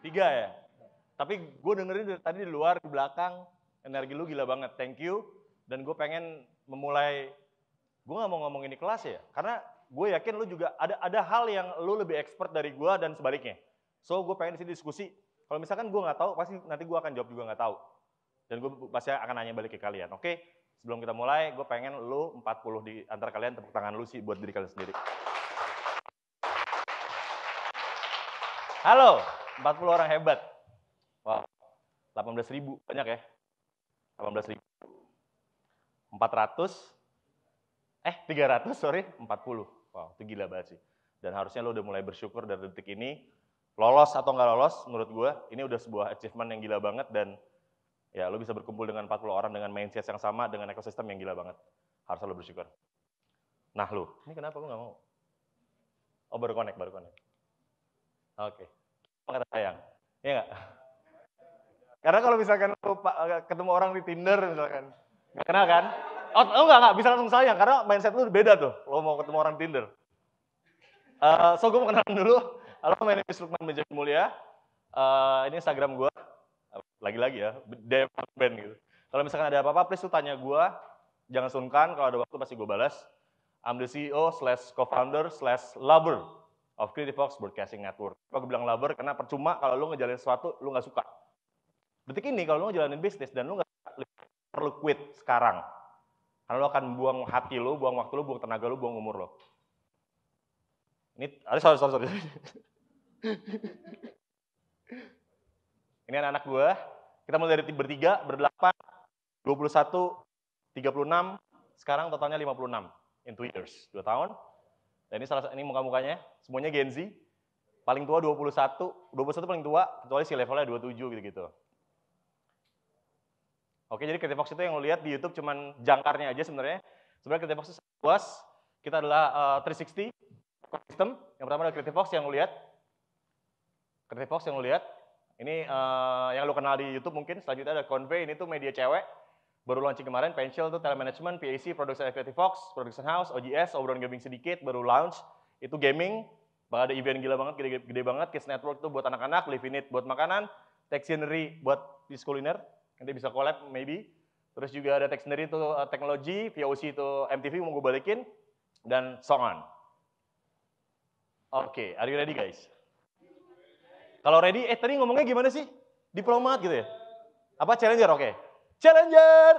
3 ya? Tapi gue dengerin dari tadi di luar, di belakang, energi lu gila banget, thank you. Dan gue pengen memulai, gue gak mau ngomong ini kelas ya, karena gue yakin lu juga ada hal yang lu lebih expert dari gue dan sebaliknya. So gue pengen di sini diskusi, kalau misalkan gue nggak tahu, pasti nanti gue akan jawab juga nggak tahu. Dan gue pasti akan nanya balik ke kalian, oke? Sebelum kita mulai, gue pengen lu 40 di antara kalian tepuk tangan lu sih buat diri kalian sendiri. Halo, 40 orang hebat. Wow, 18.000, banyak ya? 18.000. 300, sorry, 40. Wow, itu gila banget sih. Dan harusnya lo udah mulai bersyukur dari detik ini. Lolos atau nggak lolos, menurut gue, ini udah sebuah achievement yang gila banget. Dan ya, lo bisa berkumpul dengan 40 orang dengan mindset yang sama, dengan ekosistem yang gila banget. Harusnya lo bersyukur. Nah lo, ini kenapa lo nggak mau? Oh, baru connect. Oke. Kata sayang, iya nggak? Karena kalau misalkan lo ketemu orang di Tinder misalkan, nggak kenal kan? Oh nggak, bisa langsung sayang, karena mindset lu beda tuh, lo mau ketemu orang Tinder. So gue mau kenalan dulu. Halo, my name is Lukman Benjamin Mulia. Ini Instagram gue, lagi-lagi ya, DM band gitu. Kalau misalkan ada apa-apa, please tuh tanya gue, jangan sungkan, kalau ada waktu pasti gue balas. I'm the CEO / co-founder / lover of Creative Fox Broadcasting Network. Gue bilang lover karena percuma kalau lu ngejalanin sesuatu, lu nggak suka. Detik ini kalau lu ngejalanin bisnis dan lu nggak perlu quit sekarang. Karena lu akan buang hati lu, buang waktu lu, buang tenaga lu, buang umur lu. Ini, sorry. Ini anak-anak gue. Kita mulai dari bertiga, berdelapan, 21, 36, sekarang totalnya 56 in 2 years, 2 tahun. Dan ini muka-mukanya, semuanya Gen Z. Paling tua 21 paling tua, kecuali si levelnya 27 gitu-gitu. Oke, jadi Creative Fox itu yang lo lihat di YouTube cuman jangkarnya aja sebenarnya. Sebenarnya Creative Fox itu luas. Kita adalah 360 ekosistem. Yang pertama adalah Creative Fox yang lo lihat. Creative Fox yang lo lihat. Ini yang lo kenal di YouTube mungkin. Selanjutnya ada Convey, ini tuh media cewek. Baru launching kemarin, Pencil tuh telemanagement, PAC, Production Creative Fox, Production House, OGS, obrolan gaming sedikit, baru launch. Itu gaming. Bakal ada event gila banget, gede banget. Kids Network tuh buat anak-anak, Live In It buat makanan, Techscenery buat bis kuliner. Nanti bisa collab, maybe. Terus juga ada Techscenery itu teknologi, VOC itu MTV mau gue balikin, dan so on. Oke, are you ready guys? Kalau ready, tadi ngomongnya gimana sih? Diplomat gitu ya? Apa challenger? Oke. Challenger!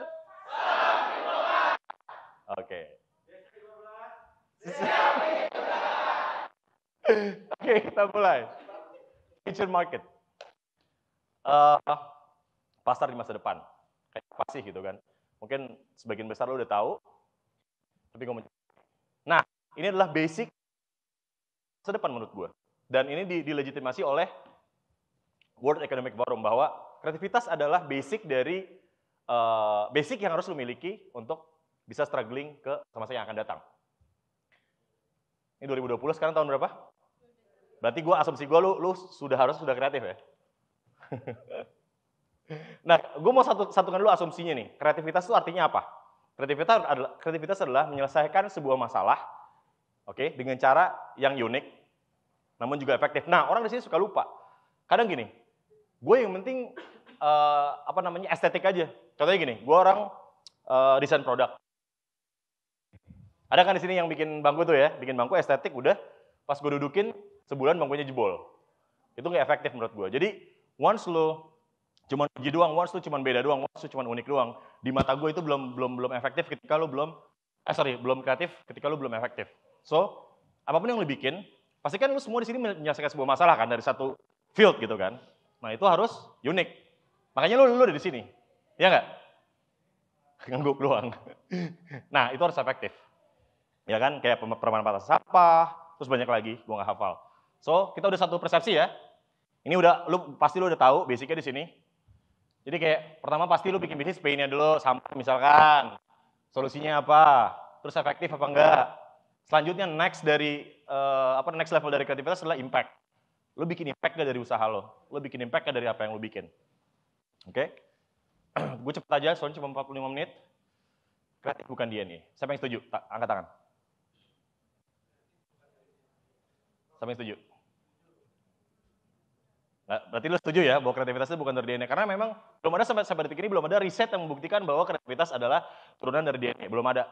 Oke. Oke, kita mulai. Future market. Pasar di masa depan. Kayak apa sih gitu kan. Mungkin sebagian besar lo udah tahu. Tapi nah, ini adalah basic masa depan menurut gue. Dan ini dilegitimasi oleh World Economic Forum bahwa kreativitas adalah basic dari basic yang harus lo miliki untuk bisa struggling ke masa yang akan datang. Ini 2020, sekarang tahun berapa? Berarti gue asumsi gue lu sudah kreatif ya. Nah, gue mau satukan dulu asumsinya nih. Kreativitas itu artinya apa? Kreativitas adalah menyelesaikan sebuah masalah, oke, dengan cara yang unik, namun juga efektif. Nah, orang di sini suka lupa. Kadang gini, gue yang penting estetik aja. Contohnya gini, gue orang desain produk. Ada kan di sini yang bikin bangku tuh ya, bikin bangku estetik udah, pas gue dudukin sebulan bangkunya jebol. Itu nggak efektif menurut gue. Jadi once lo cuman uji doang, once lo cuman beda doang, once lo cuman unik doang, di mata gue itu belum efektif ketika lo belum kreatif ketika lo belum efektif. So apapun yang lo bikin, pastikan lo semua di sini menyelesaikan sebuah masalah kan dari satu field gitu kan. Nah itu harus unik. Makanya lo ada di sini, ya nggak? Ngangguk doang. Nah itu harus efektif. Ya kan, kayak pemanfaatan sampah, terus banyak lagi, gue nggak hafal. So, kita udah satu persepsi ya. Ini pasti lu udah tahu basicnya di sini. Jadi kayak, pertama pasti lu bikin bisnis pain-nya dulu, sampah misalkan. Solusinya apa, terus efektif apa enggak. Selanjutnya next level dari kreativitas adalah impact. Lu bikin impact gak dari usaha lo? Lu bikin impact gak dari apa yang lu bikin? Oke? Gue cepet aja, soalnya cuma 45 menit. Kreatif bukan DNA. Siapa yang setuju? Angkat tangan. Siapa yang setuju? Nggak, berarti lu setuju ya bahwa kreativitas itu bukan dari DNA? Karena memang belum ada sampai detik ini belum ada riset yang membuktikan bahwa kreativitas adalah turunan dari DNA. Belum ada.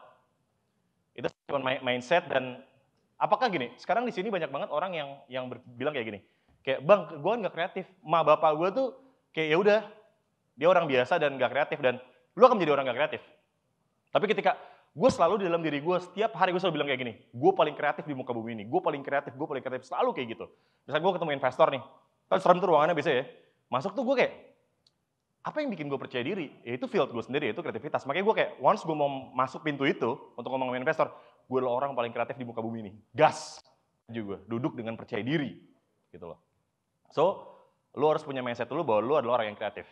Itu cuma mindset dan apakah gini? Sekarang di sini banyak banget orang yang bilang kayak gini. Kayak, "Bang, gue nggak kreatif. Ma bapak gue tuh kayak ya udah, dia orang biasa dan nggak kreatif dan lu akan menjadi orang nggak kreatif." Tapi ketika gue selalu di dalam diri gue, setiap hari gue selalu bilang kayak gini, gue paling kreatif di muka bumi ini, gue paling kreatif, selalu kayak gitu. Misalnya gue ketemu investor nih, kan serem tuh ruangannya biasa ya, masuk tuh gue kayak, apa yang bikin gue percaya diri? Ya itu field gue sendiri, itu kreativitas. Makanya gue kayak, once gue mau masuk pintu itu, untuk ngomong sama investor, gue adalah orang paling kreatif di muka bumi ini. Gas juga, duduk dengan percaya diri. Gitu loh. So, lu harus punya mindset dulu bahwa lu adalah orang yang kreatif.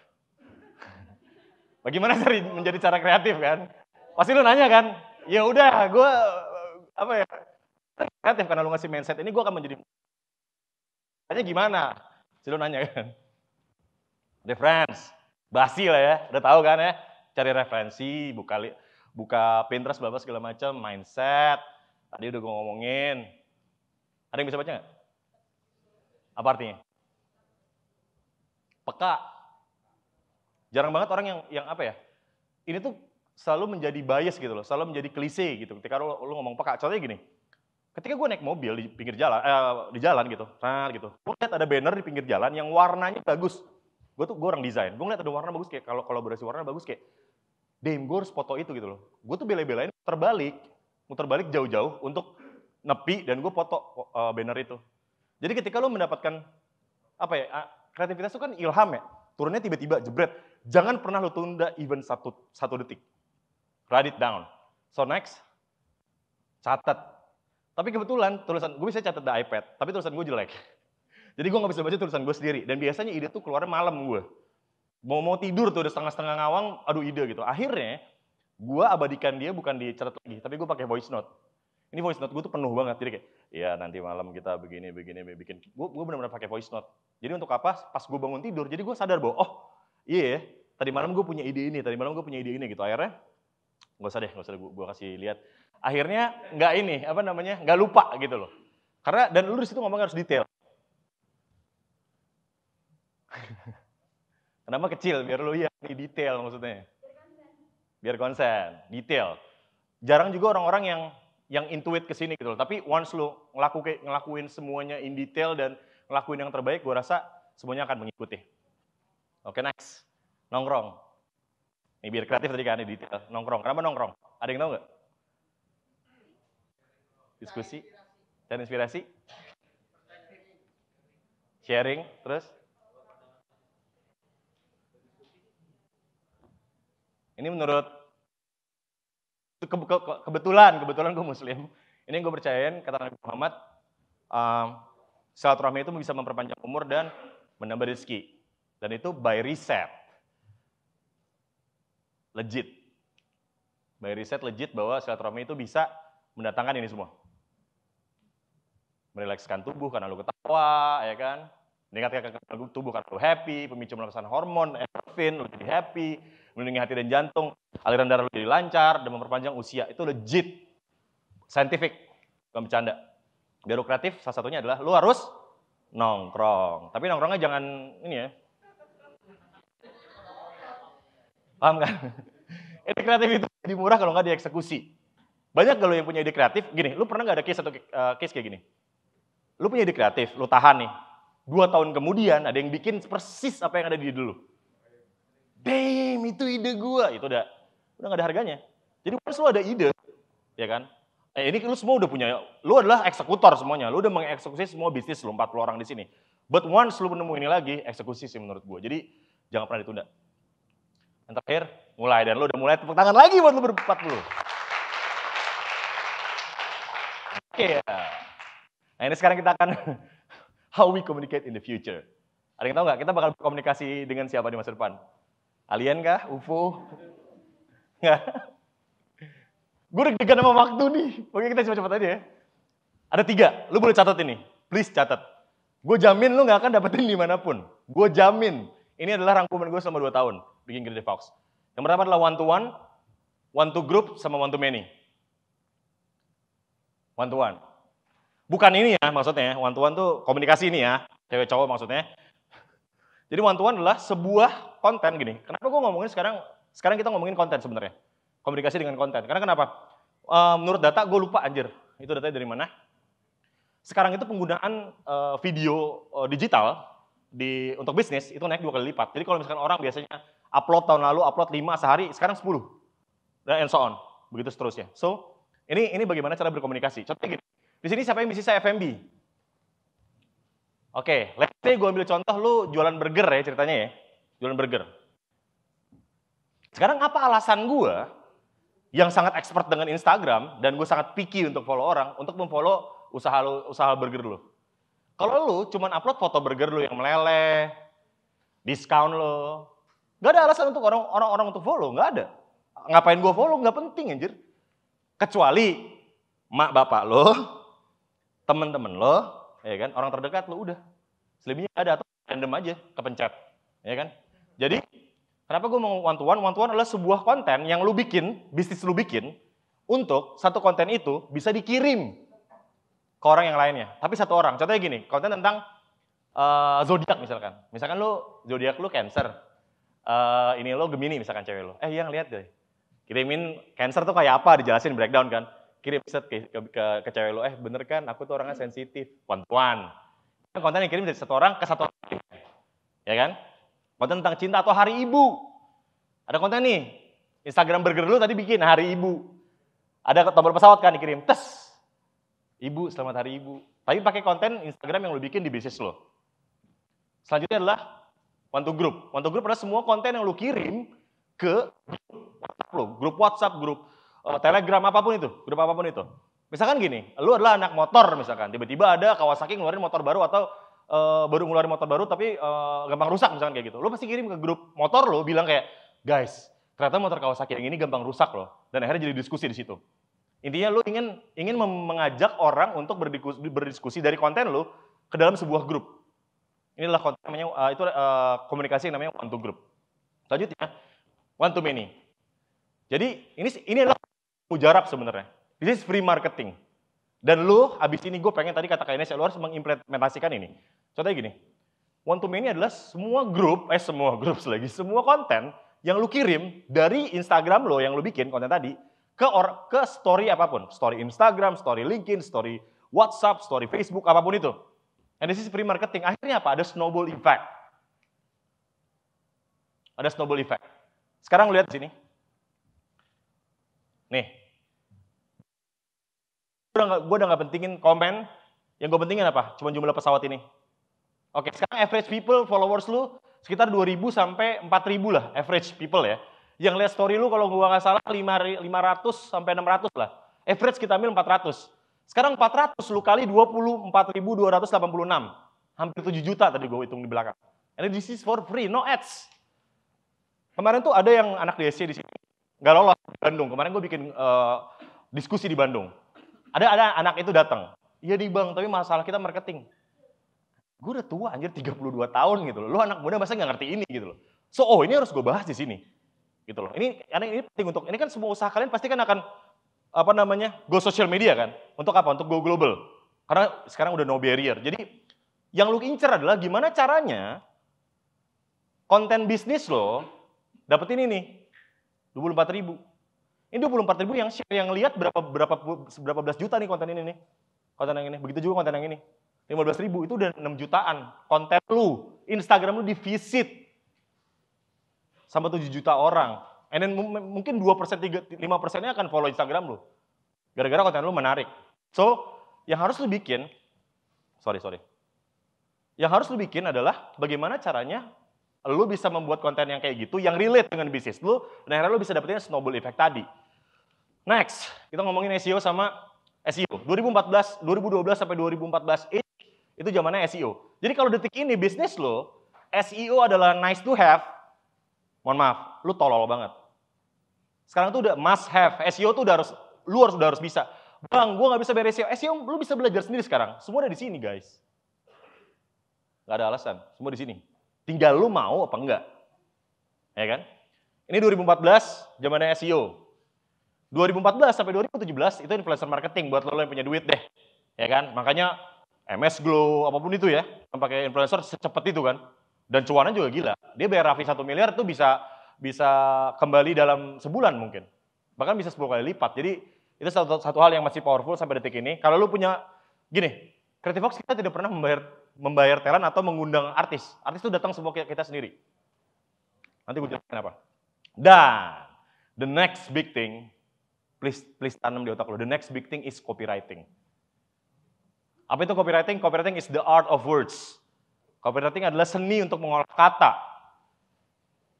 Bagaimana menjadi cara kreatif kan? Pasti lu nanya kan? Ya udah, gue apa ya? Kreatif karena lu ngasih mindset ini gue akan menjadi. Tanya gimana? Lu nanya kan? Reference, basi lah ya, udah tahu kan ya? Cari referensi, buka Pinterest, bla segala macam, mindset. Tadi udah gue ngomongin. Ada yang bisa baca nggak? Apa artinya? Peka. Jarang banget orang yang apa ya? Ini tuh selalu menjadi bias gitu loh, selalu menjadi klise gitu. Ketika lu ngomong peka, contohnya gini. Ketika gue naik mobil di pinggir jalan, di jalan gitu, gue lihat ada banner di pinggir jalan yang warnanya bagus. Gue orang desain, gue ngeliat ada warna bagus kayak kalau kolaborasi warna bagus kayak, damn gue harus foto itu gitu loh. Gue tuh bela-belain muter balik jauh-jauh untuk nepi dan gue foto banner itu. Jadi ketika lo mendapatkan apa ya, kreativitas itu kan ilham ya, turunnya tiba-tiba jebret. Jangan pernah lo tunda even satu detik. Write it down. So next, catat. Tapi kebetulan tulisan gue bisa catat di iPad, tapi tulisan gue jelek. Jadi gue nggak bisa baca tulisan gue sendiri. Dan biasanya ide tuh keluarnya malam gue. Mau tidur tuh udah setengah ngawang, aduh ide gitu. Akhirnya gue abadikan dia bukan dicatat lagi, tapi gue pakai voice note. Ini voice note gue tuh penuh banget. Jadi kayak, ya nanti malam kita begini bikin. Gue benar-benar pakai voice note. Jadi untuk apa? Pas gue bangun tidur, jadi gue sadar bahwa, oh iya ya, tadi malam gue punya ide ini, gitu. Akhirnya nggak usah gue kasih lihat. Akhirnya nggak lupa gitu loh. Karena dan lu di situ ngomong harus detail. Kenapa kecil? Biar lu detail maksudnya. Biar konsen, detail. Jarang juga orang-orang yang intuit ke sini gitu loh. Tapi once lu ngelakuin semuanya in detail dan ngelakuin yang terbaik, gue rasa semuanya akan mengikuti. Oke, next. Nongkrong. Ini biar kreatif tadi kan, di detail. Nongkrong. Kenapa nongkrong? Ada yang tahu nggak? Diskusi, cari inspirasi, sharing, terus? Ini menurut kebetulan gue Muslim. Ini yang gue percayain kata Nabi Muhammad, silaturahmi itu bisa memperpanjang umur dan menambah rezeki. Dan itu by riset. Legit. By riset legit bahwa silaturahmi itu bisa mendatangkan ini semua. Merilekskan tubuh karena lu ketawa, ya kan? Meningkatkan tubuh karena lu happy, pemicu melakukan hormon, endorfin, lu jadi happy, melindungi hati dan jantung, aliran darah lu jadi lancar, dan memperpanjang usia. Itu legit. Scientific. Bukan bercanda. Biar lu kreatif, salah satunya adalah lu harus nongkrong. Tapi nongkrongnya jangan ini ya. Paham kan? Ide kreatif itu jadi murah kalau nggak dieksekusi. Banyak kalau yang punya ide kreatif, gini, lu pernah nggak ada case kayak gini? Lu punya ide kreatif, lu tahan nih. 2 tahun kemudian ada yang bikin persis apa yang ada di dulu. Damn, itu ide gua. Itu udah nggak ada harganya. Jadi once lu ada ide, ya kan? Ini lu semua udah punya, lu adalah eksekutor semuanya. Lu udah mengeksekusi semua bisnis lu, 40 orang di sini. But once lu nemu ini lagi, eksekusi sih menurut gua. Jadi jangan pernah ditunda. Yang terakhir, mulai. Dan lu udah mulai tepuk tangan lagi buat lu ber-40. Oke ya. Nah ini sekarang kita akan how we communicate in the future. Ada yang tahu nggak kita bakal berkomunikasi dengan siapa di masa depan? Alien kah? UFO? Nggak? Gue deg-degan sama waktu nih. Oke kita cepat-cepat aja ya. Ada 3, lu boleh catat ini. Please catat. Gue jamin lu nggak akan dapetin dimanapun. Gue jamin. Ini adalah rangkuman gue selama 2 tahun bikin Creative Fox. Yang pertama adalah one to group, sama one to many. One to one. Bukan ini ya maksudnya, one to one tuh komunikasi ini ya, cewek cowok maksudnya. Jadi one to one adalah sebuah konten gini. Kenapa gue ngomongin sekarang kita ngomongin konten sebenarnya. Komunikasi dengan konten. Karena kenapa? Menurut data gue lupa anjir. Itu datanya dari mana? Sekarang itu penggunaan video digital untuk bisnis itu naik 2 kali lipat. Jadi kalau misalkan orang biasanya upload tahun lalu, upload 5 sehari, sekarang 10. Dan and so on. Begitu seterusnya. So, ini bagaimana cara berkomunikasi. Contohnya gini. Di sini siapa yang bisnisnya F&B? Oke, let's say gue ambil contoh lu jualan burger ya ceritanya ya. Jualan burger. Sekarang apa alasan gue yang sangat expert dengan Instagram dan gue sangat picky untuk follow orang untuk memfollow usaha burger lu? Kalau lu cuman upload foto burger lu yang meleleh, diskon lu, nggak ada alasan untuk orang-orang untuk follow, nggak ada. Ngapain gue follow? Nggak penting anjir. Kecuali mak bapak lo, temen-temen lo, ya kan, orang terdekat lo udah. Selebihnya ada atau random aja kepencet, ya kan. Jadi kenapa gue mau one to one? One to one adalah sebuah konten yang lu bikin, bisnis lu bikin, untuk satu konten itu bisa dikirim ke orang yang lainnya. Tapi satu orang. Contohnya gini, konten tentang zodiak misalkan. Misalkan lu zodiak lu Cancer, ini lo Gemini misalkan cewek lo. Yang lihat deh. Kirimin Cancer tuh kayak apa? Dijelasin breakdown kan. Kirim set ke cewek lo, bener kan, aku tuh orangnya sensitif, one-to-one. Konten yang kirim dari satu orang ke satu orang, ya kan? Konten tentang cinta atau hari ibu. Ada konten nih, Instagram burger lu tadi bikin hari ibu. Ada tombol pesawat kan dikirim, tes. Ibu, selamat hari ibu. Tapi pakai konten Instagram yang lu bikin di bisnis lo. Selanjutnya adalah one to group. One to group adalah semua konten yang lu kirim ke grup WhatsApp, grup Telegram, apapun itu, grup apapun itu. Misalkan gini, lu adalah anak motor misalkan, tiba-tiba ada Kawasaki ngeluarin motor baru atau baru ngeluarin motor baru tapi gampang rusak misalkan kayak gitu. Lu pasti kirim ke grup motor lu bilang kayak, guys, ternyata motor Kawasaki yang ini gampang rusak loh. Dan akhirnya jadi diskusi di situ. Intinya lu ingin mengajak orang untuk berdiskusi dari konten lu ke dalam sebuah grup. Inilah konten namanya komunikasi yang namanya one to group. Selanjutnya, one to many. Jadi ini adalah mujarab sebenarnya. This is free marketing. Dan lu, abis ini gue pengen tadi kata Kak Ines, lu harus mengimplementasikan ini. Contohnya gini, one to many adalah semua konten yang lu kirim dari Instagram lo yang lu bikin konten tadi ke story apapun, story Instagram, story LinkedIn, story WhatsApp, story Facebook, apapun itu. And this is free marketing. Akhirnya apa? Ada snowball effect. Ada snowball effect. Sekarang lihat di sini. Nih, gue udah gak pentingin komen, yang gue pentingin apa? Cuma jumlah pesawat ini. Oke, sekarang average people, followers lu sekitar 2.000 sampai 4.000 lah, average people ya. Yang lihat story lu kalau gue gak salah 500 sampai 600 lah. Average kita ambil 400. Sekarang 400 lu kali 24.286. Hampir 7 juta tadi gue hitung di belakang. And this is for free, no ads. Kemarin tuh ada yang anak DSC di sini. Nggak lolos di Bandung. Kemarin gue bikin diskusi di Bandung. Ada anak itu datang. Iya di Bang, tapi masalah kita marketing. Gue udah tua anjir 32 tahun gitu loh. Lu anak muda masa nggak ngerti ini gitu loh. So, ini harus gue bahas di sini. Gitu loh. Ini penting ini kan semua usaha kalian pasti kan akan go social media kan. Untuk apa? Untuk go global. Karena sekarang udah no barrier. Jadi yang lu incer adalah gimana caranya konten bisnis lo dapetin ini 24.000. Ini 24.000 yang share, yang lihat berapa belas juta nih konten ini nih. Konten yang ini. Begitu juga konten yang ini. 15.000 itu udah 6 jutaan. Konten lu, Instagram lu di-visit sama 7 juta orang. And then mungkin 5%-nya akan follow Instagram lu. Gara-gara konten lu menarik. So, yang harus lu bikin, yang harus lu bikin adalah bagaimana caranya lu bisa membuat konten yang kayak gitu, yang relate dengan bisnis lu, dan akhirnya lu bisa dapetin snowball effect tadi. Next, kita ngomongin SEO sama SEO. 2012 sampai 2014 itu zamannya SEO. Jadi kalau detik ini bisnis lo, SEO adalah nice to have, mohon maaf, lu tolol banget. Sekarang tuh udah must have. SEO tuh lu harus bisa. Bang, gue nggak bisa beres SEO. SEO lu bisa belajar sendiri sekarang. Semua ada di sini, guys. Gak ada alasan, semua di sini. Tinggal lu mau apa enggak. Ya kan? Ini 2014, zamannya SEO. 2014 sampai 2017 itu influencer marketing buat lo yang punya duit deh. Ya kan? Makanya MS Glow, apapun itu ya, yang pakai influencer secepat itu kan. Dan cuannya juga gila. Dia bayar Raffi 1 miliar tuh bisa kembali dalam sebulan mungkin. Bahkan bisa 10 kali lipat. Jadi itu satu hal yang masih powerful sampai detik ini. Kalau lu punya, gini, Creative Box kita tidak pernah membayar talent atau mengundang artis. Artis itu datang semua kita sendiri. Nanti gue jelasin apa. Dan the next big thing, please tanam di otak lo. The next big thing is copywriting. Apa itu copywriting? Copywriting is the art of words. Copywriting adalah seni untuk mengolah kata.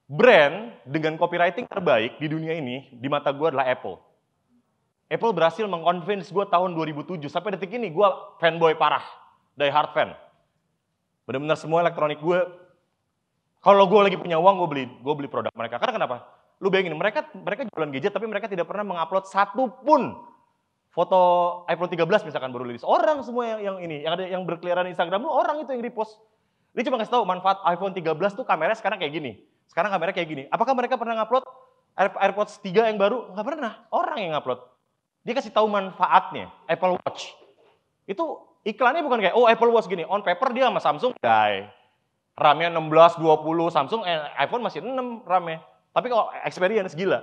Brand dengan copywriting terbaik di dunia ini, di mata gue adalah Apple. Apple berhasil meng-convince gue tahun 2007. Sampai detik ini gue fanboy parah. Die hard fan. Benar-benar semua elektronik gue, kalau gue lagi punya uang, gue beli produk mereka. Karena kenapa? Lu bayangin, mereka jualan gadget, tapi mereka tidak pernah mengupload satu pun foto iPhone 13 misalkan baru rilis. Orang semua yang berkeliaran di Instagram lu, orang itu yang repost. Dia cuma kasih tahu manfaat iPhone 13 tuh kameranya sekarang kayak gini. Sekarang kameranya kayak gini. Apakah mereka pernah ngupload AirPods 3 yang baru? Nggak pernah. Orang yang ngupload. Dia kasih tahu manfaatnya. Apple Watch. Itu iklannya bukan kayak, oh Apple Watch gini. On paper dia sama Samsung, RAM-nya 16, 20, Samsung, iPhone masih 6 RAM-nya. Tapi kalau experience gila.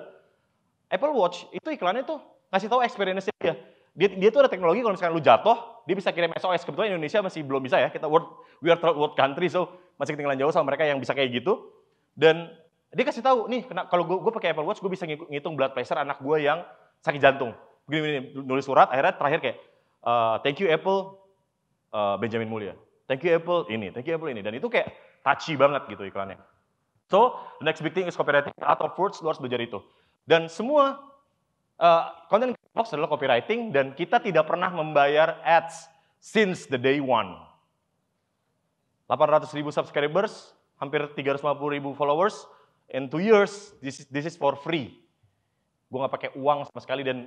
Apple Watch itu iklannya tuh ngasih tahu experience-nya dia. Dia tuh ada teknologi kalau misalkan lu jatuh, dia bisa kirim SOS. Kebetulan Indonesia masih belum bisa ya. We are third world country, so masih ketinggalan jauh sama mereka yang bisa kayak gitu. Dan dia kasih tahu, nih kalau gue pakai Apple Watch, gue bisa ngitung blood pressure anak gue yang sakit jantung. Begini, nulis surat, akhirnya terakhir kayak, thank you Apple, Benjamin Mulia. Thank you Apple ini, thank you Apple ini. Dan itu kayak touchy banget gitu iklannya. So, the next big thing is copywriting. Art of words, lu harus belajar itu. Dan semua content box adalah copywriting, dan kita tidak pernah membayar ads since the day one. 800.000 subscribers, hampir 350.000 followers, in 2 years, this is for free. Gue nggak pakai uang sama sekali, dan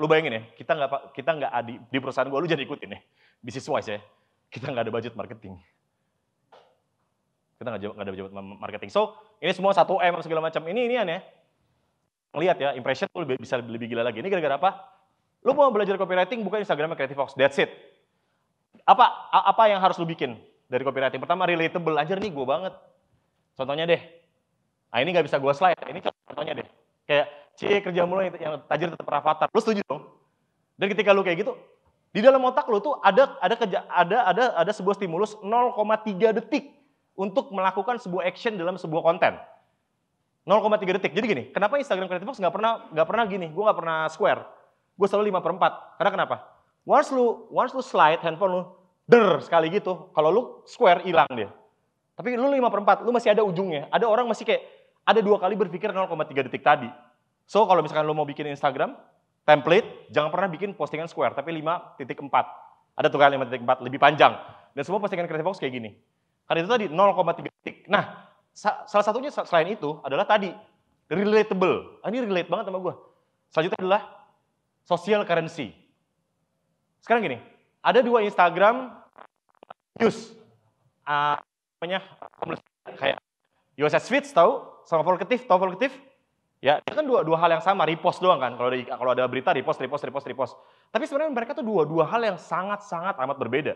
lu bayangin ya, kita nggak di perusahaan gue, lu jangan ikutin ya, business wise ya, kita nggak ada budget marketing. Kita nggak ada budget marketing. So, ini semua 1M segala macam. Ini aneh. Lihat ya, impression tuh bisa lebih gila lagi. Ini gara-gara apa? Lu mau belajar copywriting, buka Instagramnya Creative Fox. That's it. Apa yang harus lu bikin dari copywriting? Pertama, relatable. Anjir nih gue banget. Contohnya deh. Nah, ini nggak bisa gue slide. Ini contohnya deh. Kayak, kerja mulu yang tajir tetap avatar. Lu setuju dong? Dan ketika lu kayak gitu, di dalam otak lu tuh ada sebuah stimulus 0,3 detik untuk melakukan sebuah action dalam sebuah konten. 0,3 detik. Jadi gini, kenapa Instagram Creative Box nggak pernah gini? Gue nggak pernah square. Gue selalu 5/4. Karena kenapa? Once lu slide handphone lu, sekali gitu. Kalau lu square hilang dia. Tapi lu 5/4, lu masih ada ujungnya. Ada orang masih kayak ada 2 kali berpikir 0,3 detik tadi. So kalau misalkan lu mau bikin Instagram template, jangan pernah bikin postingan square, tapi 5.4. Ada tuh kan 5.4 lebih panjang. Dan semua postingan Creative Box kayak gini. Karena itu tadi 0,3 detik. Nah, salah satunya selain itu adalah tadi relatable. Ini relate banget sama gue. Selanjutnya adalah social currency. Sekarang gini, ada 2 Instagram news. Namanya kayak USS Feeds tahu, sama Vocative, tahu Vocative? Ya, itu kan dua hal yang sama, repost doang kan. Kalau ada berita repost. Tapi sebenarnya mereka tuh dua hal yang sangat amat berbeda.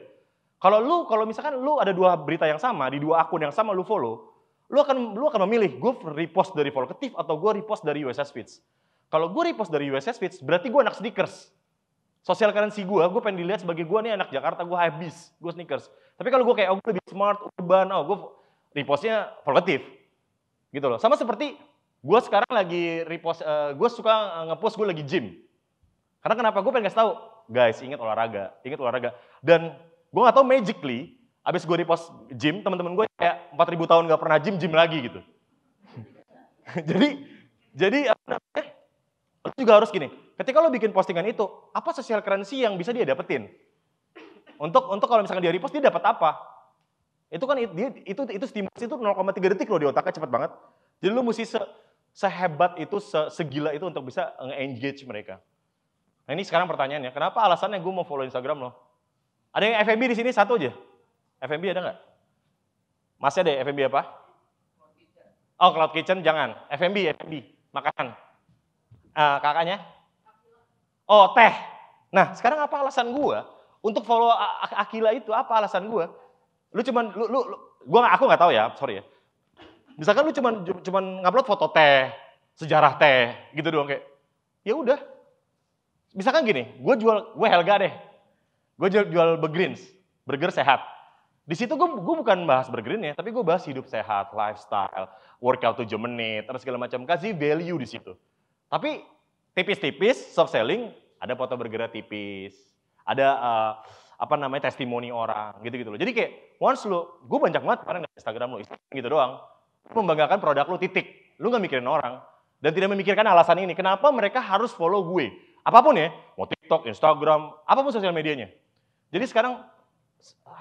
Kalau misalkan lu ada 2 berita yang sama di 2 akun yang sama lu follow, lu akan memilih gue repost dari Vocative atau gue repost dari USS Feeds. Kalau gue repost dari USS Feeds, berarti gue anak sneakers. Social currency gue pengen dilihat sebagai gue nih anak Jakarta, gue habis, gue sneakers. Tapi kalau gue kayak gue lebih smart, urban, gue repostnya Vocative. Gitu loh. Sama seperti gue sekarang lagi repost, gue suka ngepost gue lagi gym. Karena kenapa? Gue pengen kasih tahu, guys, ingat olahraga. Dan gue nggak tahu magically, abis gue repost gym, teman-teman gue kayak 4.000 tahun nggak pernah gym lagi gitu. jadi lo juga harus gini. Ketika lo bikin postingan itu, apa social currency yang bisa dia dapetin? Untuk kalau misalkan dia repost, dia dapat apa? Itu kan itu stimulus itu 0,3 detik loh di otaknya, cepet banget. Jadi lo mesti sehebat itu, segila itu untuk bisa nge-engage mereka. Nah ini sekarang pertanyaannya, kenapa alasannya gue mau follow Instagram lo? Ada yang F&B di sini satu aja? F&B ada nggak? Masih ada ya F&B apa? Oh, Cloud Kitchen jangan. F&B, makanan. Kakaknya? Oh, teh. Nah, sekarang apa alasan gue untuk follow Akila itu? Apa alasan gue? Lu aku nggak tahu ya, sorry ya. Misalkan lu cuman ngupload foto teh, sejarah teh, gitu doang kayak. Ya udah. Misalkan gini, gue Helga deh. Gue jual burger sehat. Di situ gue bukan bahas burgernya, tapi gue bahas hidup sehat, lifestyle, workout 7 menit, terus segala macam. Kasih value di situ. Tapi tipis-tipis, soft selling, ada foto burgernya tipis, ada testimoni orang, gitu-gitu loh. Jadi kayak once gue banyak banget kemarin di Instagram lo, gitu doang. Membanggakan produk lo, titik. Lu gak mikirin orang. Dan tidak memikirkan alasan ini. Kenapa mereka harus follow gue? Apapun ya, mau TikTok, Instagram, apapun sosial medianya. Jadi sekarang,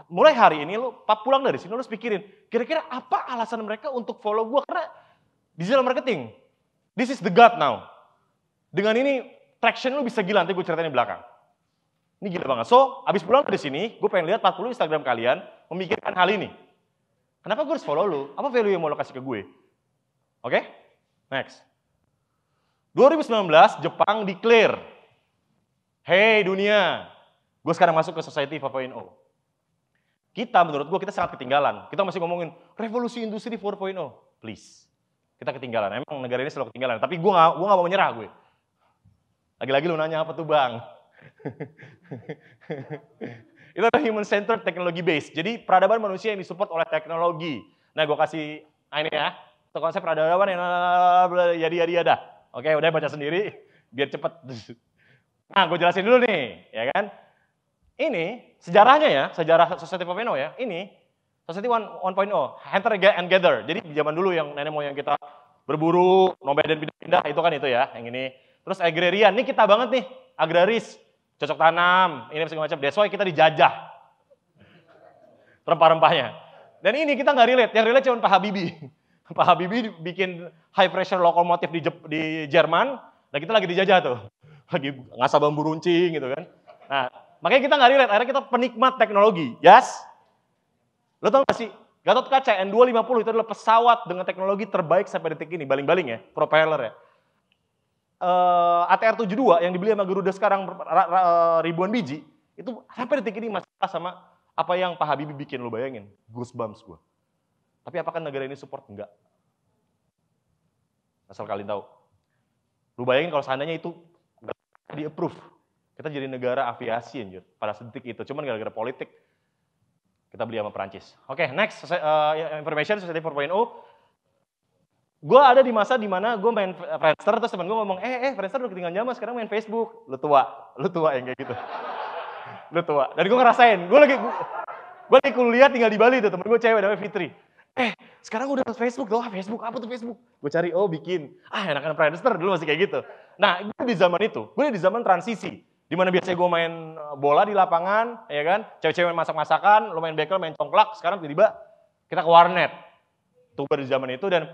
mulai hari ini lu pulang dari sini lu harus pikirin, kira-kira apa alasan mereka untuk follow gue? Karena digital marketing, this is the God now. Dengan ini, traction lu bisa gila, nanti gue ceritain di belakang. Ini gila banget. So, abis pulang dari sini, gue pengen lihat 40 Instagram kalian memikirkan hal ini. Kenapa gue harus follow lu? Apa value yang mau lo kasih ke gue? Oke? Next. 2019, Jepang declare. Hey dunia, gue sekarang masuk ke Society 4.0. Menurut gue, kita sangat ketinggalan. Kita masih ngomongin revolusi industri 4.0. Please. Kita ketinggalan. Emang negara ini selalu ketinggalan. Tapi gue gak mau menyerah gue. Lagi-lagi lu nanya apa tuh bang? Itu adalah human-centered technology base. Jadi peradaban manusia yang disupport oleh teknologi. Nah, gue kasih ini ya. Itu konsep peradaban yang yada. Oke, udah baca sendiri biar cepet. Nah, gue jelasin dulu nih, ya kan? Ini sejarahnya ya, sejarah Society 4.0 ya. Ini Society 1.0, hunter and gather. Jadi zaman dulu yang nenek moyang kita berburu, nomaden pindah-pindah, itu kan itu ya, yang ini. Terus agrarian, ini kita banget nih, agraris. Cocok tanam, ini segala macam. That's why kita dijajah rempah-rempahnya. Dan ini kita nggak relate, yang relate cuma Pak Habibie. Pak Habibie bikin high pressure lokomotif di Jerman, dan kita lagi dijajah tuh. Lagi ngasah bambu runcing gitu kan. Nah, makanya kita nggak relate, akhirnya kita penikmat teknologi. Yes? Lo tau gak sih, Gatot Kaca N250 itu adalah pesawat dengan teknologi terbaik sampai detik ini, baling-baling ya, propeller ya. ATR-72 yang dibeli sama Garuda sekarang ribuan biji, itu sampai detik ini masih sama apa yang Pak Habibie bikin, lo bayangin. Goosebumps gue. Tapi apakah negara ini support? Enggak. Asal kalian tahu. Lo bayangin kalau seandainya itu di-approve. Kita jadi negara aviasi anjir, pada detik itu. Cuman gara-gara politik, kita beli sama Perancis. Oke, next, information Society 4.0. Gue ada di masa dimana gue main Friendster, terus temen gue ngomong, Friendster udah ketinggalan zaman, sekarang main Facebook. Lu tua yang kayak gitu. Lu tua. Dan gue ngerasain, gue lagi kuliah tinggal di Bali tuh, temen gue cewek namanya Fitri. Sekarang udah Facebook tuh, Facebook, apa tuh Facebook? Gue cari, bikin. Enakan Friendster, dulu masih kayak gitu. Nah, gue di zaman itu, gue di zaman transisi. Dimana biasanya gue main bola di lapangan, ya kan? Cewek-cewek masak-masakan, lu main bekel, main congklak, sekarang tiba-tiba kita ke warnet. Tuh di zaman itu, dan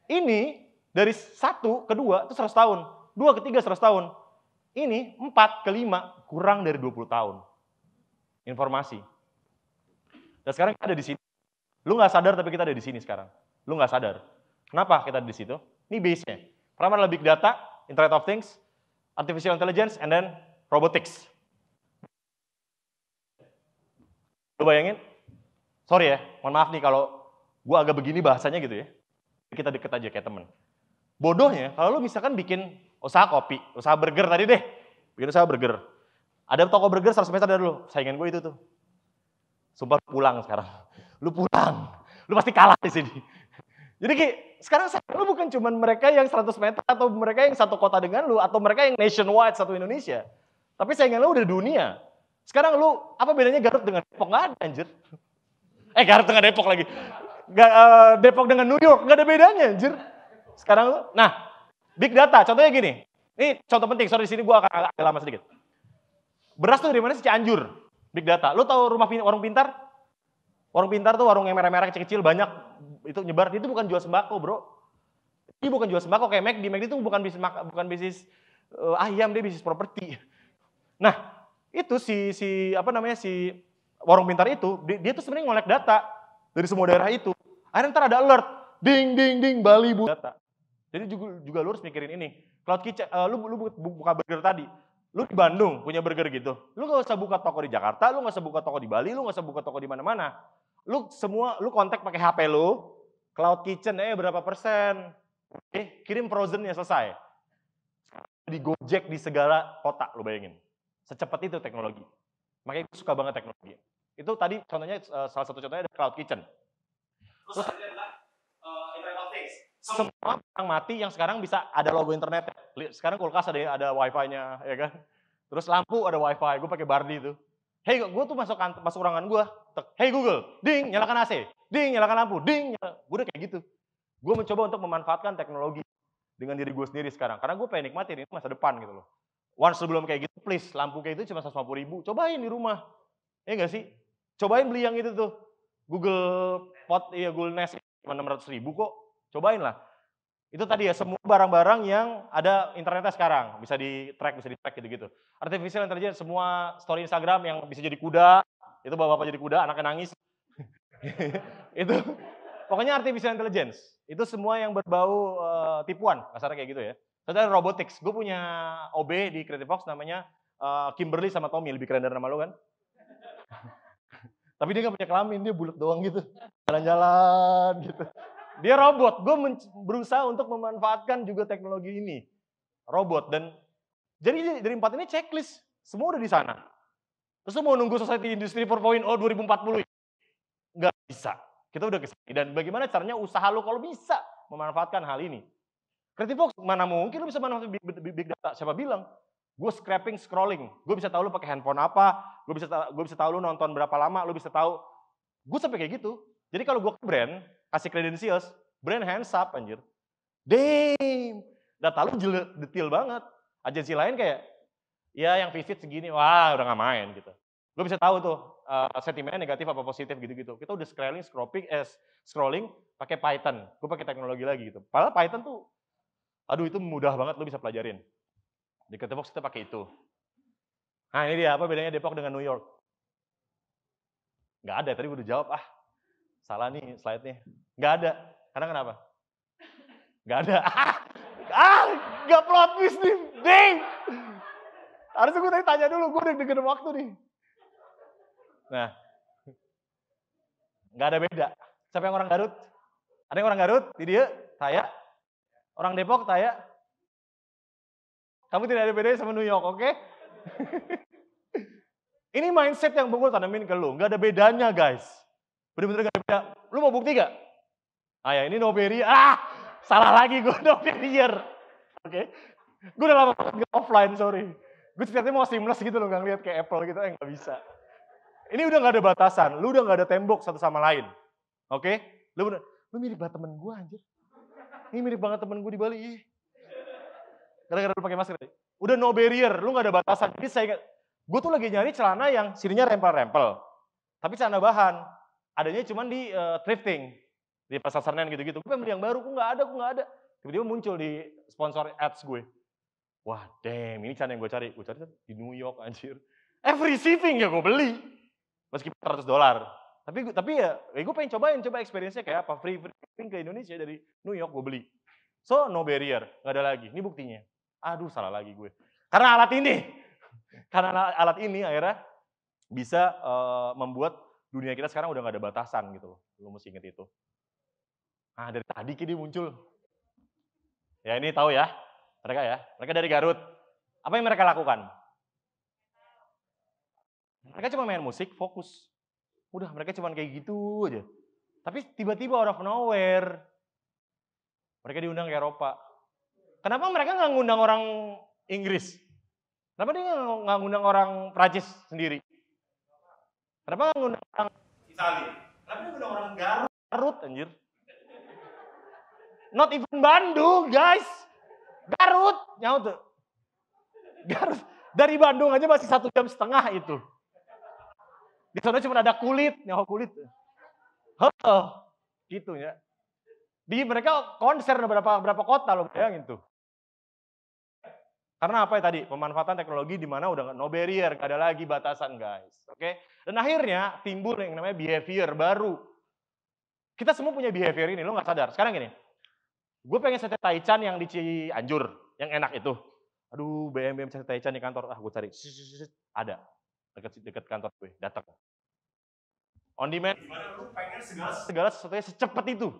ini dari 1 ke 2 itu 100 tahun, 2 ke 3 100 tahun. Ini 4 ke 5 kurang dari 20 tahun. Informasi. Dan sekarang kita ada di sini. Lu nggak sadar tapi kita ada di sini sekarang. Lu nggak sadar. Kenapa kita ada di situ? Ini base-nya. Pertama adalah big data, Internet of Things, artificial intelligence, and then robotics. Lu bayangin? Sorry ya, mohon maaf nih kalau gua agak begini bahasanya gitu ya. Kita deket aja kayak temen. Bodohnya, kalau lu misalkan bikin usaha kopi, usaha burger tadi deh, bikin usaha burger. Ada toko burger 100 meter dari lu, saingan gue itu tuh. Sumpah lu pulang sekarang. Lu pulang, lu pasti kalah di sini. Jadi kayak, sekarang lu bukan cuma mereka yang 100 meter, atau mereka yang satu kota dengan lu, atau mereka yang nationwide satu Indonesia. Tapi saingan lu udah dunia. Sekarang lu, apa bedanya Garut dengan Depok? Nggak ada anjir. Garut dengan Depok lagi. Depok dengan New York, nggak ada bedanya anjir. Sekarang, nah, big data, contohnya gini. Ini contoh penting, sorry di sini gue akan agak lama sedikit. Beras tuh dari mana sih? Cianjur. Big data. Lu tahu warung pintar? Warung pintar tuh warung yang merah-merah kecil-kecil banyak itu nyebar. Itu bukan jual sembako, bro. Ini bukan jual sembako kayak McD itu bukan bisnis ayam, dia bisnis properti. Nah, itu si warung pintar itu dia tuh sebenarnya ngolek data dari semua daerah itu. Akhirnya ntar ada alert, ding, Bali data. Jadi juga lu harus mikirin ini. Cloud Kitchen, lu buka burger tadi. Lu di Bandung punya burger gitu. Lu gak usah buka toko di Jakarta, lu gak usah buka toko di Bali, lu gak usah buka toko di mana-mana. Lu kontak pakai HP lu, cloud kitchen berapa persen? Kirim frozen ya selesai. Di Gojek di segala kota, lu bayangin. Secepat itu teknologi. Makanya gue suka banget teknologi. Itu tadi contohnya, salah satu contohnya ada cloud kitchen. Terus adalah Internet of Things. Semua barang mati yang sekarang bisa ada logo internet. Sekarang kulkas ada wifi-nya, ya kan? Terus lampu ada wifi, gue pakai Bardi itu. Hey, gue tuh masuk ruangan gue, hey Google, ding, nyalakan AC, ding, nyalakan lampu, ding, gue udah kayak gitu. Gue mencoba untuk memanfaatkan teknologi dengan diri gue sendiri sekarang, karena gue pengen nikmatin, itu masa depan gitu loh. Once sebelum kayak gitu, please, lampu kayak itu cuma 150.000, cobain di rumah. Ya nggak sih? Cobain beli yang itu tuh, Google Nest, cuma 600.000 kok, cobain lah. Itu tadi ya, semua barang-barang yang ada internetnya sekarang, bisa di-track gitu-gitu. Artificial intelligence, semua story Instagram yang bisa jadi kuda, itu bapak-bapak jadi kuda, anaknya nangis. Itu, pokoknya artificial intelligence. Itu semua yang berbau tipuan, kasarnya kayak gitu ya. Contohnya robotics, gue punya OB di Creative Fox namanya Kimberly sama Tommy, lebih keren dari nama lo kan? Tapi dia gak punya kelamin, dia bulat doang gitu. Jalan-jalan gitu. Dia robot, gue berusaha untuk memanfaatkan juga teknologi ini. Robot, dan jadi dari 4 ini checklist, semua udah di sana. Terus mau nunggu Society Industry 4.0 2040? Nggak bisa, kita udah kesini. Dan bagaimana caranya usaha lo kalau bisa memanfaatkan hal ini. Creative Fox, mana mungkin lo bisa manfaatkan big data, siapa bilang? Gue scrolling, gue bisa tahu lo pakai handphone apa, gue bisa tahu lo nonton berapa lama, lo bisa tahu. Gue sampai kayak gitu. Jadi kalau gue ke brand, kasih credentials, brand hands up anjir. Damn, data lu detail banget. Agensi lain kayak, ya yang visit segini, wah udah gak main gitu. Gue bisa tahu tuh sentimennya negatif apa positif gitu-gitu. Kita udah scrolling pakai Python. Gue pakai teknologi lagi gitu. Padahal Python tuh, aduh itu mudah banget, lu bisa pelajarin. Di Creative Fox kita pakai itu. Nah ini dia, apa bedanya Depok dengan New York? Nggak ada, tadi gue udah jawab, salah nih slide-nya. Nggak ada. Karena kenapa? Nggak ada. Nggak plot twist nih. Ding! Harusnya gue tadi tanya dulu, gue udah deg-degan waktu nih. Nah. Nggak ada beda. Siapa yang orang Garut? Ada yang orang Garut? Di dia? Saya. Orang Depok? Saya. Kamu tidak ada bedanya sama New York, oke? Ini mindset yang gue tanamin ke lu. Nggak ada bedanya, guys. Bener-bener gak ada beda. Lu mau bukti gak? Ya ini no barrier. Salah lagi gue, no barrier. Oke. Gue udah lama banget gak offline, sorry. Gue ceritanya mau seamless gitu loh, gak ngeliat kayak Apple gitu, gak bisa. Ini udah gak ada batasan, lu udah gak ada tembok satu sama lain. Oke? Lu mirip banget temen gue anjir. Ini mirip banget temen gue di Bali. Gara-gara lu pakai masker. Udah no barrier, lu gak ada batasan. Jadi gue tuh lagi nyari celana yang sininya rempel-rempel. Tapi celana bahan. Adanya cuma di thrifting. Di pasar Senen gitu-gitu. Gue pengen beli yang baru, kok gak ada. Tiba-tiba muncul di sponsor ads gue. Wah, damn, ini celana yang gue cari. Gue cari di New York, anjir. Free shipping ya gue beli. Meskipun $100. Tapi ya gue pengen coba experience-nya kayak apa. Free shipping ke Indonesia dari New York gue beli. So, no barrier. Gak ada lagi. Ini buktinya. Aduh, salah lagi gue. Karena alat ini akhirnya bisa membuat dunia kita sekarang udah gak ada batasan gitu loh. Lu mesti inget itu. Dari tadi dia muncul. Ya ini tahu ya. Mereka dari Garut. Apa yang mereka lakukan? Mereka cuma main musik, fokus. Udah, mereka cuma kayak gitu aja. Tapi tiba-tiba out of nowhere, mereka diundang ke Eropa. Kenapa mereka nggak ngundang orang Inggris? Kenapa dia nggak ngundang orang Prancis sendiri? Kenapa nggak ngundang orang Italia? Kenapa dia ngundang orang Garut, anjir? Not even Bandung, guys. Garut, nyaut tuh. Garut. Dari Bandung aja masih 1,5 jam itu. Di sana cuma ada nyawa kulit. Gitu ya. Di mereka konser berapa kota lo bayangin tuh. Karena apa ya tadi? Pemanfaatan teknologi di mana udah no barrier, gak ada lagi batasan, guys. Oke? Dan akhirnya timbul yang namanya behavior baru. Kita semua punya behavior ini, lo nggak sadar. Sekarang gini, gue pengen sate taichan yang di Cianjur, yang enak itu. Aduh, BM sate taichan di kantor, gue cari. Ada. Dekat kantor gue, datang. On demand, lu pengen segala sesuatunya secepat itu.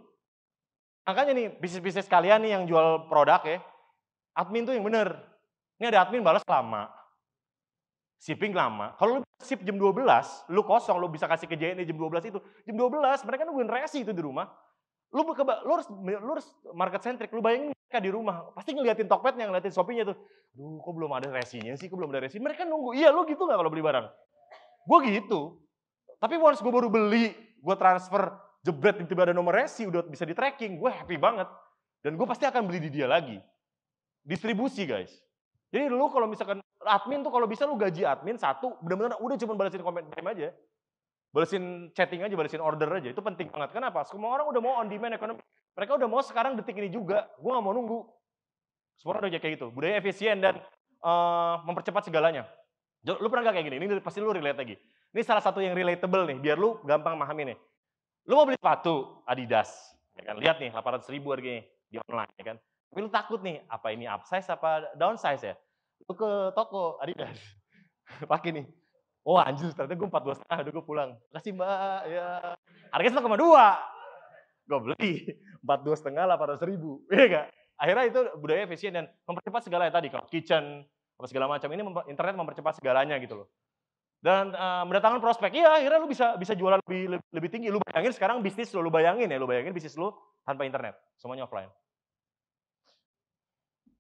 Makanya nih, bisnis-bisnis kalian nih yang jual produk ya, admin tuh yang bener. Ini ada admin balas lama, shipping lama. Kalau lu ship jam 12, lu kosong, lu bisa kasih ke JNE jam 12 itu. Jam 12, mereka nungguin resi itu di rumah. Lu harus market centric, lu bayangin mereka di rumah, pasti ngeliatin Tokped-nya, ngeliatin Shopee-nya tuh. Duh, kok belum ada resinya sih, kok belum ada resi. Mereka nunggu, iya lu gitu nggak kalau beli barang? Gue gitu. Tapi once gue baru beli, gue transfer, jebret tiba-tiba ada nomor resi, udah bisa di tracking, gue happy banget. Dan gue pasti akan beli di dia lagi. Distribusi guys. Jadi lu kalau misalkan admin tuh kalau bisa lu gaji admin satu, benar-benar udah cuma balesin komen aja. Balesin chatting aja, balesin order aja. Itu penting banget. Kenapa? Semua orang udah mau on demand ekonomi. Mereka udah mau sekarang detik ini juga. Gue gak mau nunggu. Semua orang udah kayak gitu. Budaya efisien dan mempercepat segalanya. Lu pernah gak kayak gini? Ini pasti lu relate lagi. Ini salah satu yang relatable nih, biar lu gampang memahami nih. Lu mau beli sepatu Adidas, ya kan? Lihat nih 800.000 harganya di online, ya kan? Tapi lu takut nih, apa ini upsize apa downsize ya? Lu ke toko Adidas, pakai nih. Oh anjir, ternyata gue 42,5, udah gue pulang. Makasih mbak, ya. Harganya 1,2. Gue beli 42,5, 800.000, iya gak? Akhirnya itu budaya efisien dan mempercepat segalanya tadi, kalau kitchen, apa segala macam. Ini internet mempercepat segalanya gitu loh. Dan mendatangkan prospek, iya akhirnya lu bisa jualan lebih tinggi. Lu bayangin sekarang bisnis lu bayangin bisnis lu tanpa internet, semuanya offline.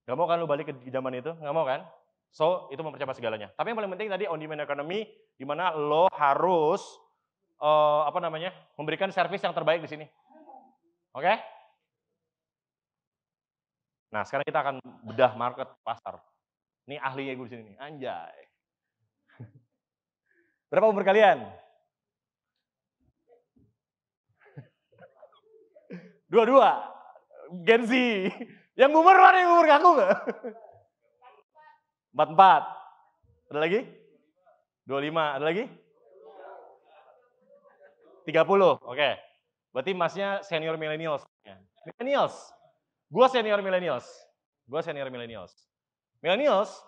Gak mau kan lu balik ke zaman itu? Gak mau kan? So, itu mempercepat segalanya. Tapi yang paling penting tadi on demand economy, di mana lo harus memberikan servis yang terbaik di sini. Oke? Nah, sekarang kita akan bedah market pasar. Ini ahlinya gue di sini nih, anjay. Berapa umur kalian? 22. Gen Z. Yang boomer mana yang umur ngaku nggak? 44. Ada lagi? 25. Ada lagi? 30. Oke. Berarti masnya senior millennials. Millennials. Gua senior millennials. Millennials,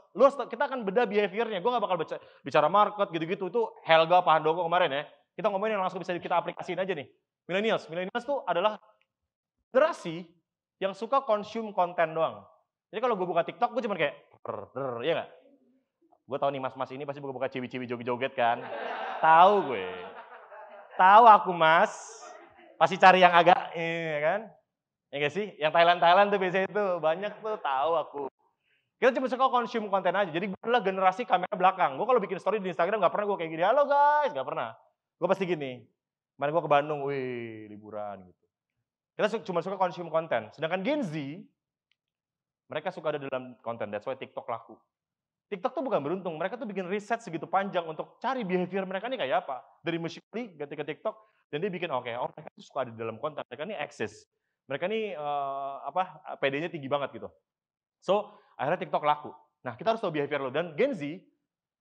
kita akan bedah behaviornya. Gue gak bakal bicara market gitu-gitu. Itu Helga Pak Handoko kemarin ya. Kita ngomongin yang langsung bisa kita aplikasiin aja nih. Millennials tuh adalah generasi yang suka consume konten doang. Jadi kalau gue buka TikTok, gue cuma kayak, ya nggak? Gue tahu nih mas-mas ini pasti buka ciwi-ciwi joget-joget kan. Tahu gue. Tahu aku mas. Pasti cari yang agak, ya kan? Ya nggak sih? Yang Thailand tuh biasanya itu banyak tuh tahu aku. Kita cuma suka consume konten aja. Jadi gue adalah generasi kamera belakang. Gue kalau bikin story di Instagram nggak pernah gue kayak gini. Halo guys, nggak pernah. Gue pasti gini. Kemarin gue ke Bandung, wih liburan gitu. Kita cuma suka consume konten. Sedangkan Gen Z, mereka suka ada dalam konten. That's why TikTok laku. TikTok tuh bukan beruntung. Mereka tuh bikin riset segitu panjang untuk cari behavior mereka ini kayak apa. Dari Musical.ly ganti ke TikTok. Dan dia bikin mereka tuh suka ada dalam konten. Mereka ini eksis. Mereka ini PD-nya tinggi banget gitu. So, akhirnya TikTok laku. Nah, kita harus tahu behavior lo. Dan Gen Z,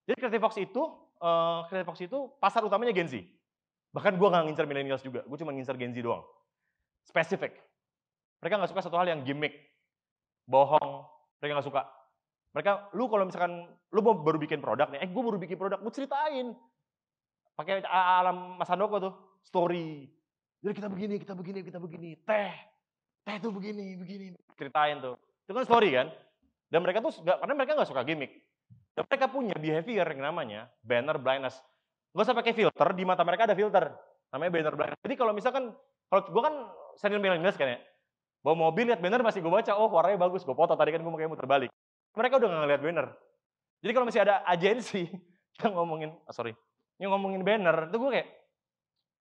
jadi Creative Fox itu pasar utamanya Gen Z. Bahkan gue nggak ngincer millennials juga. Gue cuma ngincer Gen Z doang. Spesifik. Mereka nggak suka satu hal yang gimmick, bohong. Mereka nggak suka. Mereka, lu kalau misalkan lu mau baru bikin produk nih, gue baru bikin produk, gue ceritain. Pakai alam Mas Handoko tuh, story. Jadi kita begini. Teh tuh begini. Ceritain tuh. Itu kan story kan? Dan mereka tuh karena mereka nggak suka gimmick. Dan mereka punya behavior yang namanya banner blindness. Gak usah pakai filter, di mata mereka ada filter. Namanya banner blindness. Jadi kalau misalkan, kalau gue kan senior millennials kan ya, bawa mobil lihat banner masih gue baca, oh warnanya bagus, gue foto. Tadi kan gue kayak muter balik. Mereka udah nggak ngeliat banner. Jadi kalau masih ada agensi yang ngomongin banner, itu gue kayak,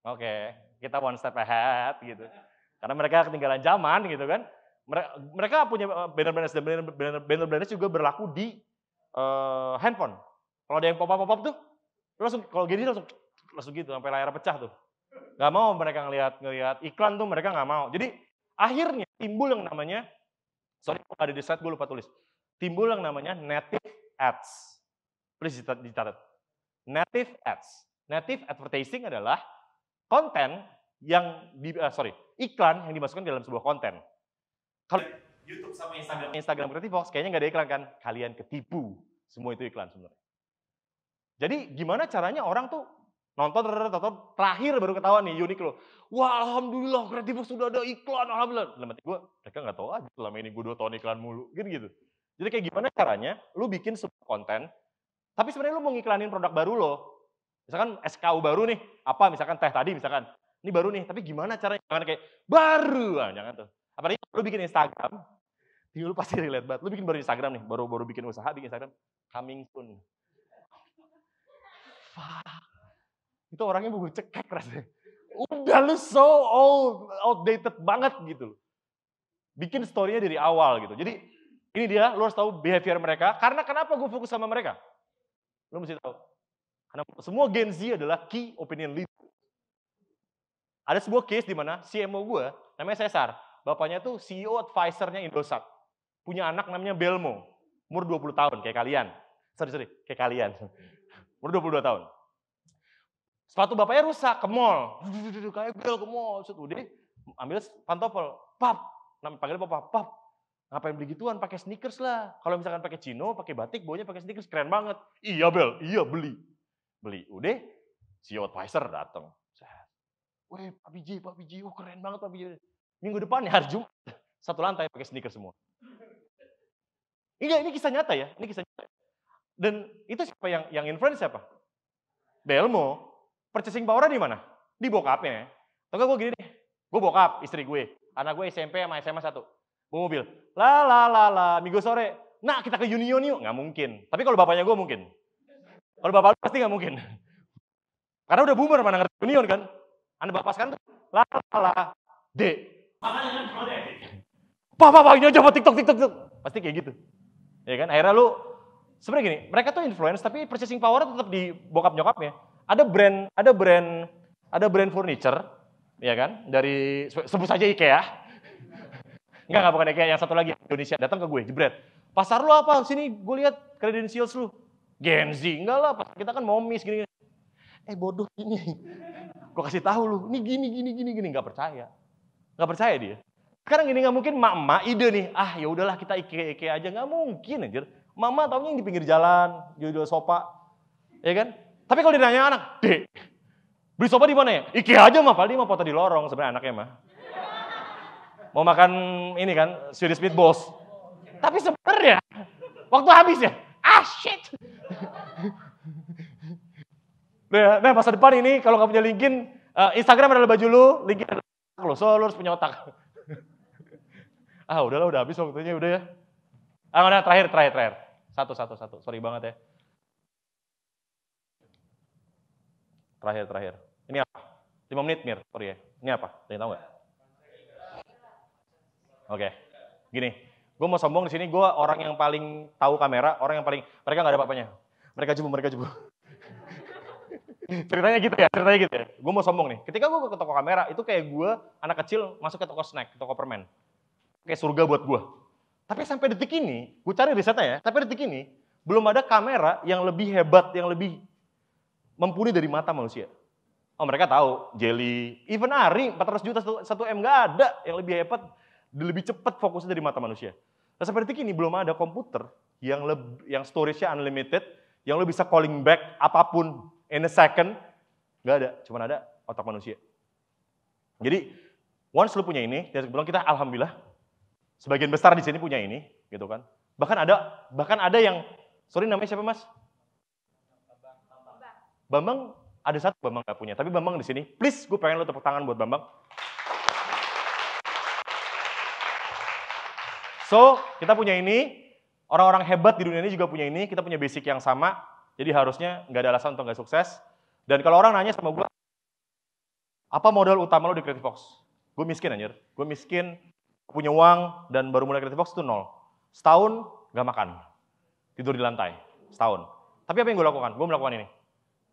oke, kita one step ahead gitu. Karena mereka ketinggalan zaman gitu kan. Mereka punya banner blindness dan banner blindness juga berlaku di handphone. Kalau ada yang pop-up tuh, langsung kalau gini langsung gitu sampai layar pecah tuh. Gak mau mereka ngelihat iklan tuh, mereka nggak mau. Jadi akhirnya timbul yang namanya, ada di slide gue lupa tulis. Timbul yang namanya native ads. Please dicatat. Native ads. Native advertising adalah konten yang iklan yang dimasukkan dalam sebuah konten. Kalau YouTube sama Instagram Creative Fox kayaknya nggak ada iklan kan? Kalian ketipu. Semua itu iklan sebenarnya. Jadi gimana caranya orang tuh Nonton, terakhir baru ketahuan nih Uniqlo. Wah, alhamdulillah Creative sudah ada iklan, alhamdulillah. Dalam hati gue, mereka nggak tahu aja selama ini gue 2 tahun iklan mulu, gitu. Jadi kayak gimana caranya lu bikin sebuah konten, tapi sebenarnya lu mau ngiklanin produk baru lo. Misalkan SKU baru nih, apa misalkan teh tadi misalkan. Ini baru nih, tapi gimana caranya? Jangan kayak baru, jangan tuh. Apalagi lu bikin Instagram, lu pasti relate banget. Lu bikin baru Instagram nih, baru bikin usaha, bikin Instagram, coming soon. Itu orangnya mau cekek rasanya. Udah lu so outdated banget gitu. Bikin story-nya dari awal gitu. Jadi ini dia, lu harus tahu behavior mereka. Karena kenapa gue fokus sama mereka? Lu mesti tahu. Karena semua Gen Z adalah key opinion leader. Ada sebuah case di mana CMO gue, namanya Cesar. Bapaknya tuh CEO advisor-nya Indosat. Punya anak namanya Belmo. Umur 20 tahun, kayak kalian. Sorry, kayak kalian. Umur 22 tahun. Sepatu bapaknya rusak, ke mall. Kayak bel ke mall. Udah, ambil pantofel. Pap, panggil papa, pap. Ngapain beli gituan? Pakai sneakers lah. Kalau misalkan pakai chino, pakai batik, baunya pakai sneakers, keren banget. Iya Bel, iya beli. Udah, CEO advisor datang. Weh, Pak Biji, oh keren banget Pak Biji. Minggu depan ya hari Jumat, satu lantai pakai sneakers semua. Ini kisah nyata ya, ini kisah nyata. Dan itu siapa yang influence siapa? Belmo. Purchasing power di mana? Di bokapnya. Atau gue gini nih, gue bokap, istri gue, anak gue SMP sama SMA 1. Bawa mobil, minggu sore, nah kita ke Union yuk. Nggak mungkin. Tapi kalau bapaknya gue mungkin. Kalau bapak lu pasti nggak mungkin. Karena udah boomer, mana ngerti Union kan. Anda bapak sekarang tuh, dek. Pak, ini aja buat TikTok. Pasti kayak gitu. Ya kan, akhirnya lu, sebenarnya gini, mereka tuh influence, tapi purchasing power tetap di bokap nyokapnya. Ada brand furniture, ya kan, dari, sebut saja IKEA. Enggak, bukan IKEA, yang satu lagi, Indonesia, datang ke gue, jebret. Pasar lu apa? Sini, gue lihat credentials lu. Gen Z, enggak lah, kita kan momis, gini. Bodoh ini. Gue kasih tahu lu, ini gini, nggak percaya dia. Sekarang gini nggak mungkin mak ide nih, ya udahlah kita IKEA aja, nggak mungkin anjir. Mama taunya yang di pinggir jalan, jual sofa, ya kan? Tapi kalau ditanya anak, dek, beli sofa di mana ya? IKEA aja mah, paling mau foto di lorong sebenarnya anaknya mah. Mau makan ini kan, Swedish meatballs. Tapi sebenarnya waktu habis ya, shit. Nah, masa depan ini kalau nggak punya LinkedIn, Instagram adalah baju lu, LinkedIn adalah otak lu, so lu harus punya otak. Udahlah, udah habis waktunya, udah ya. Udah, terakhir. Satu. Sorry banget ya. Terakhir. Ini apa? 5 menit, Mir. Sorry ya. Ini apa? Ada yang tahu nggak? Oke. Gini, gue mau sombong di sini, gue orang yang paling tahu kamera, mereka nggak ada apa-apanya. Mereka jebu. Ceritanya gitu ya. Gue mau sombong nih. Ketika gue ke toko kamera, itu kayak gue, anak kecil, masuk ke toko snack, toko permen. Kayak surga buat gue. Tapi sampai detik ini, gue cari risetnya ya, sampai detik ini, belum ada kamera yang lebih hebat, yang lebih mumpuni dari mata manusia. Mereka tahu, Jelly, even Ari, 400 juta 1M nggak ada yang lebih hebat, lebih cepat fokusnya dari mata manusia. Nah, sampai detik ini belum ada komputer yang storage-nya unlimited, yang lo bisa calling back apapun in a second, nggak ada, cuma ada otak manusia. Jadi, once lo punya ini, dan kebetulan kita alhamdulillah, sebagian besar di sini punya ini, gitu kan. Bahkan ada yang, sorry namanya siapa mas? Bambang, ada satu Bambang nggak punya, tapi Bambang di sini, please, gue pengen lo tepuk tangan buat Bambang. So, kita punya ini, orang-orang hebat di dunia ini juga punya ini, kita punya basic yang sama, jadi harusnya nggak ada alasan untuk nggak sukses. Dan kalau orang nanya sama gue, apa modal utama lo di Creative Fox? Gue miskin anjir. Gue miskin, punya uang, dan baru mulai Creative Fox itu 0. Setahun nggak makan. Tidur di lantai. Setahun. Tapi apa yang gue lakukan? Gue melakukan ini.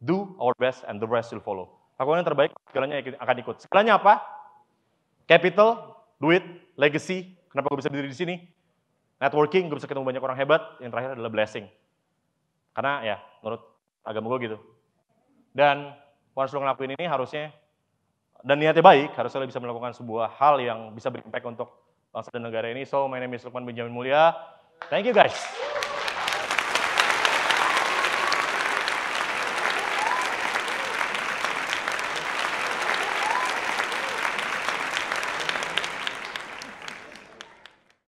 Do our best and the rest will follow. Lakukan yang terbaik, segalanya akan ikut. Segalanya apa? Capital, duit, legacy. Kenapa gue bisa berdiri di sini? Networking, gue bisa ketemu banyak orang hebat. Yang terakhir adalah blessing. Karena ya, menurut agama gue gitu. Dan once lo ngelakuin ini harusnya, dan niatnya baik, harusnya lo bisa melakukan sebuah hal yang bisa berimpact untuk bangsa dan negara ini. So, my name is Lukman Benjamin Mulia. Thank you guys.